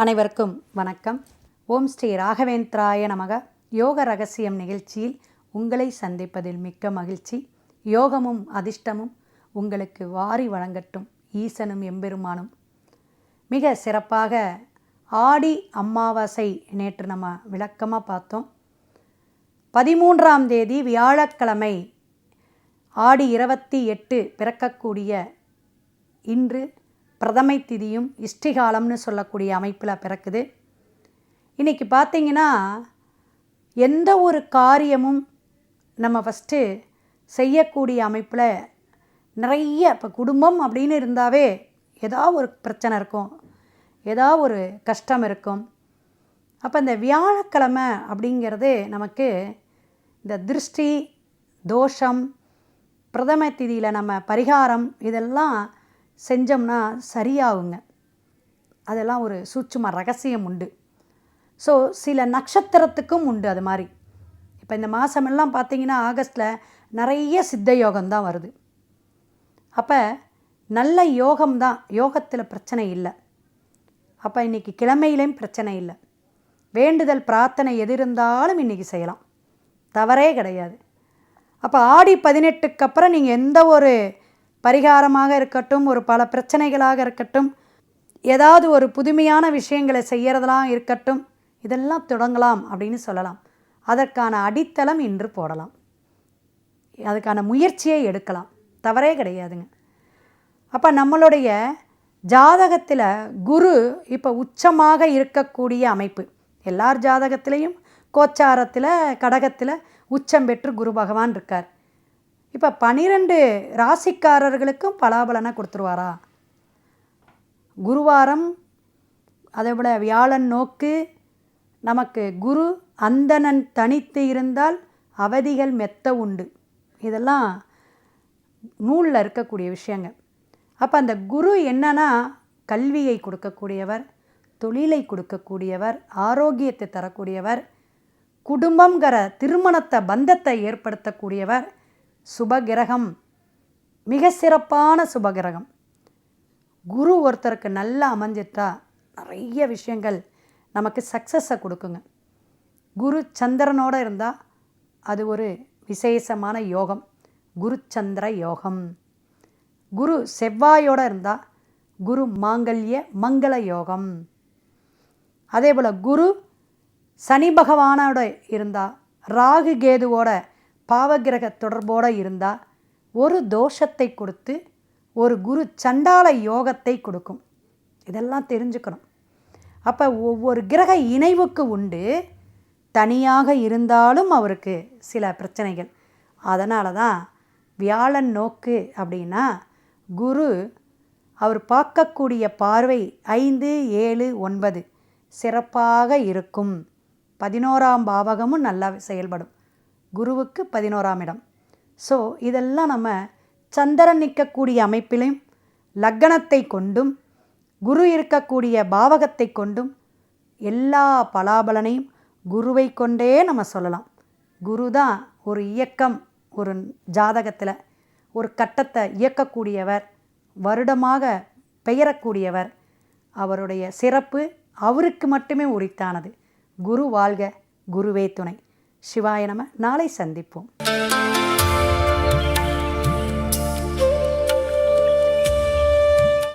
அனைவருக்கும் வணக்கம். ஓம் ஸ்ரீ ராகவேந்திராய நமக. யோக ரகசியம் நிகழ்ச்சியில் உங்களை சந்திப்பதில் மிக்க மகிழ்ச்சி. யோகமும் அதிர்ஷ்டமும் உங்களுக்கு வாரி வழங்கட்டும் ஈசனும் எம்பெருமானும். மிக சிறப்பாக ஆடி அமாவாசை நேற்று நம்ம விளக்கமாக பார்த்தோம். 13ஆம் தேதி வியாழக்கிழமை ஆடி 28 பிறக்கக்கூடிய இன்று பிரதமை திதியும் இஷ்டிகாலம்னு சொல்லக்கூடிய அமைப்பில் பிறக்குது. இன்றைக்கி பார்த்திங்கன்னா எந்த ஒரு காரியமும் நம்ம ஃபஸ்ட்டு செய்யக்கூடிய அமைப்பில் நிறைய இப்போ குடும்பம் அப்படின்னு இருந்தாவே ஏதாவது ஒரு பிரச்சனை இருக்கும், ஏதாவது ஒரு கஷ்டம் இருக்கும். அப்போ இந்த வியாழக்கிழமை அப்படிங்கிறது நமக்கு இந்த திருஷ்டி தோஷம் பிரதம திதியில் நம்ம பரிகாரம் இதெல்லாம் செஞ்சோம்னா சரியாகுங்க. அதெல்லாம் ஒரு சூட்சும ரகசியம் உண்டு. ஸோ சில நட்சத்திரத்துக்கும் உண்டு அது மாதிரி. இப்போ இந்த மாதமெல்லாம் பார்த்திங்கன்னா ஆகஸ்ட்டில் நிறைய சித்த யோகம்தான் வருது. அப்போ நல்ல யோகம்தான், யோகத்தில் பிரச்சனை இல்லை. அப்போ இன்றைக்கி கிழமையிலையும் பிரச்சனை இல்லை. வேண்டுதல் பிரார்த்தனை எது இருந்தாலும் இன்றைக்கி செய்யலாம், தவறே கிடையாது. அப்போ ஆடி 18க்கு அப்புறம் நீங்கள் எந்த ஒரு பரிகாரமாக இருக்கட்டும், ஒரு பல பிரச்சனைகளாக இருக்கட்டும், ஏதாவது ஒரு புதுமையான விஷயங்களை செய்கிறதெல்லாம் இருக்கட்டும், இதெல்லாம் தொடங்கலாம் அப்படின்னு சொல்லலாம். அதற்கான அடித்தளம் இன்று போடலாம், அதுக்கான முயற்சியை எடுக்கலாம், தவறே கிடையாதுங்க. அப்போ நம்மளுடைய ஜாதகத்தில் குரு இப்போ உச்சமாக இருக்கக்கூடிய அமைப்பு. எல்லார் ஜாதகத்திலையும் கோச்சாரத்தில் கடகத்தில் உச்சம் பெற்று குரு பகவான் இருக்கார். இப்போ 12 ராசிக்காரர்களுக்கும் பலாபலனை கொடுத்துருவாரா? குருவாரம் அதை விட வியாழன் நோக்கு நமக்கு குரு அந்தணன் தனித்து இருந்தால் அவதிகள் மெத்த உண்டு. இதெல்லாம் நூலில் இருக்கக்கூடிய விஷயங்கள். அப்போ அந்த குரு என்னன்னா கல்வியை கொடுக்கக்கூடியவர், தொழிலை கொடுக்கக்கூடியவர், ஆரோக்கியத்தை தரக்கூடியவர், குடும்பங்கிற திருமணத்தை பந்தத்தை ஏற்படுத்தக்கூடியவர், சுபகிரகம், மிக சிறப்பான சுபகிரகம். குரு ஒருத்தருக்கு நல்லா அமைஞ்சிட்டா நிறைய விஷயங்கள் நமக்கு சக்ஸஸை கொடுக்குங்க. குரு சந்திரனோடு இருந்தால் அது ஒரு விசேஷமான யோகம், குரு சந்திர யோகம். குரு செவ்வாயோடு இருந்தால் குரு மாங்கல்ய மங்கள யோகம். அதே போல் குரு சனி பகவானோட இருந்தால், ராகு கேதுவோட பாவகிரக தொடர்போடு இருந்தால் ஒரு தோஷத்தை கொடுத்து ஒரு குரு சண்டால யோகத்தை கொடுக்கும். இதெல்லாம் தெரிஞ்சுக்கணும். அப்போ ஒவ்வொரு கிரக இணைவுக்கு உண்டு, தனியாக இருந்தாலும் அவருக்கு சில பிரச்சனைகள். அதனால தான் வியாழன் நோக்கு அப்படின்னா குரு அவர் பார்க்கக்கூடிய பார்வை 5, 7, 9 சிறப்பாக இருக்கும். 11ஆம் பாவகமும் நல்லா செயல்படும். குருவுக்கு 11ஆம் இடம். ஸோ இதெல்லாம் நம்ம சந்திரன் நிற்கக்கூடிய அமைப்பிலும் லக்னத்தை கொண்டும் குரு இருக்கக்கூடிய பாவகத்தை கொண்டும் எல்லா பலாபலனையும் குருவை கொண்டே நம்ம சொல்லலாம். குரு தான் ஒரு இயக்கம், ஒரு ஜாதகத்தில் ஒரு கட்டத்தை இயக்கக்கூடியவர், வருடமாக பெயரக்கூடியவர். அவருடைய சிறப்பு அவருக்கு மட்டுமே உரித்தானது. குரு வாழ்க, குருவே துணை. சிவாய நம. நாளை சந்திப்போம்.